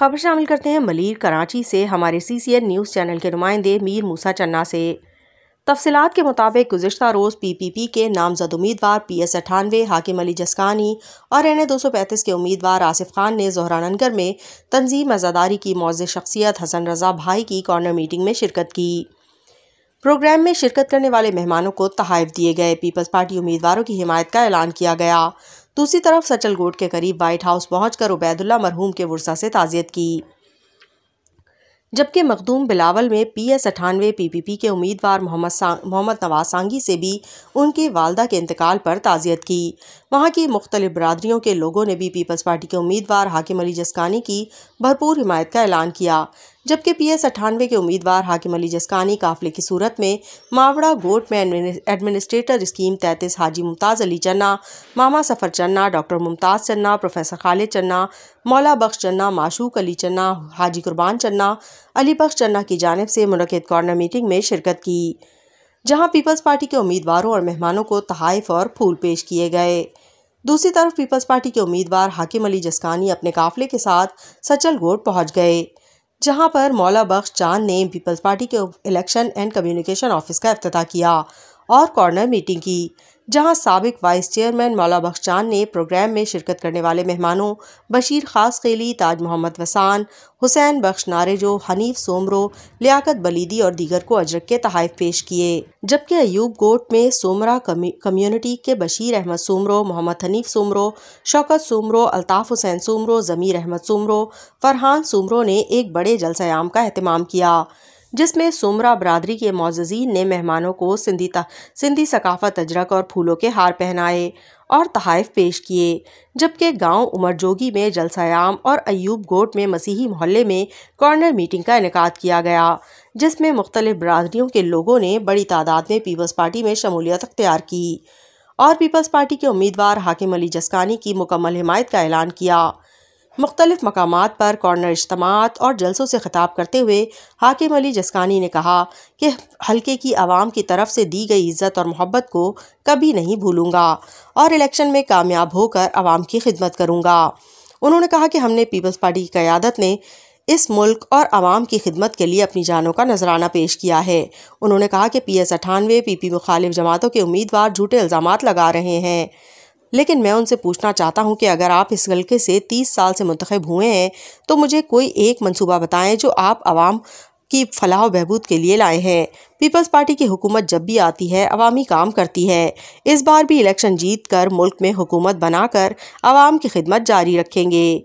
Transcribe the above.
خبر شامل کرتے ہیں ملیر کراچی سے ہمارے CCN نیوز چینل کے نمائندے میر موسیٰ چنّا سے۔ تفصیلات کے مطابق گزشتہ روز PPP کے نامزد امیدوار PS 98 حاکم علی جسکانی اور NA 235 کے امیدوار آصف خان نے زہرانگر میں تنظیم عزاداری کی معزز شخصیت حسن رضا بھائی کی کارنر میٹنگ میں شرکت کی۔ پروگرام میں شرکت کرنے والے مہمانوں کو تحائف دیے گئے۔ پیپلز پارٹی امیدواروں کی حمایت کا اعلان کیا گیا۔ دوسری طرف سچل گوٹ کے قریب وائٹ ہاؤس پہنچ کر عبید اللہ مرحوم کے ورثہ سے تعزیت کی، جبکہ مخدوم بلاول میں PS 98 PPP کے امیدوار محمد نواز سانگی سے بھی ان کی والدہ کے انتقال پر تعزیت کی۔ وہاں کی مختلف برادریوں کے لوگوں نے بھی پیپلز پارٹی کے امیدوار حاکم علی جسکانی کی بھرپور حمایت کا اعلان کیا، جبکہ PS 98 کے امیدوار حاکم علی جسکانی قافلے کی صورت میں ماوڑہ گوٹ میں ایڈمنسٹریٹر اسکیم 33 حاجی ممتاز علی چنّا، ماما سفر چنّا، ڈاکٹر ممتاز چنّا، پروفیسر خالد چنّا، مولا بخش چنّا، معشوق علی چنّا، حاجی قربان چنّا، علی بخش چنّا کی جانب سے منعقد کارنر میٹنگ میں شرکت کی، جہاں پیپلز پارٹی کے امیدواروں اور مہمانوں کو تحائف اور پھول پیش کیے گئے۔ دوسری طرف پیپلز پارٹی کے امیدوار حاکم علی جسکانی اپنے قافلے کے ساتھ سچل گوٹ پہنچ گئے، جہاں پر مولا بخش چاند نے پیپلز پارٹی کے الیکشن اینڈ کمیونیکیشن آفس کا افتتاح کیا اور کارنر میٹنگ کی، جہاں سابق وائس چیئرمین مولا بخش چاند نے پروگرام میں شرکت کرنے والے مہمانوں بشیر خاص خیلی، تاج محمد وسان، حسین بخش نارجو، حنیف سومرو، لیاقت بلیدی اور دیگر کو اجرک کے تحائف پیش کیے، جبکہ ایوب گوٹ میں سومرہ کمیونٹی کے بشیر احمد سومرو، محمد حنیف سومرو، شوکت سومرو، الطاف حسین سومرو، ضمیر احمد سومرو، فرحان سومرو نے ایک بڑے جلسہ عام کا اہتمام کیا، جس میں سومرہ برادری کے معززین نے مہمانوں کو سندھی ثقافت اجرک اور پھولوں کے ہار پہنائے اور تحائف پیش کیے، جبکہ گاؤں عمر جوگی میں جلسہ عام اور ایوب گوٹ میں مسیحی محلے میں کارنر میٹنگ کا انعقاد کیا گیا، جس میں مختلف برادریوں کے لوگوں نے بڑی تعداد میں پیپلز پارٹی میں شمولیت اختیار کی اور پیپلز پارٹی کے امیدوار حاکم علی جسکانی کی مکمل حمایت کا اعلان کیا۔ مختلف مقامات پر کارنر اجتماعات اور جلسوں سے خطاب کرتے ہوئے حاکم علی جسکانی نے کہا کہ حلقے کی عوام کی طرف سے دی گئی عزت اور محبت کو کبھی نہیں بھولوں گا اور الیکشن میں کامیاب ہو کر عوام کی خدمت کروں گا۔ انہوں نے کہا کہ ہم نے پیپلز پارٹی کی قیادت نے اس ملک اور عوام کی خدمت کے لیے اپنی جانوں کا نذرانہ پیش کیا ہے۔ انہوں نے کہا کہ PS 98 PP مخالف جماعتوں کے امیدوار جھوٹے الزامات لگا رہے ہیں، لیکن میں ان سے پوچھنا چاہتا ہوں کہ اگر آپ اس حلقے سے 30 سال سے منتخب ہوئے ہیں تو مجھے کوئی ایک منصوبہ بتائیں جو آپ عوام کی فلاح و بہبود کے لیے لائے ہیں۔ پیپلز پارٹی کی حکومت جب بھی آتی ہے عوامی کام کرتی ہے، اس بار بھی الیکشن جیت کر ملک میں حکومت بنا کر عوام کی خدمت جاری رکھیں گے۔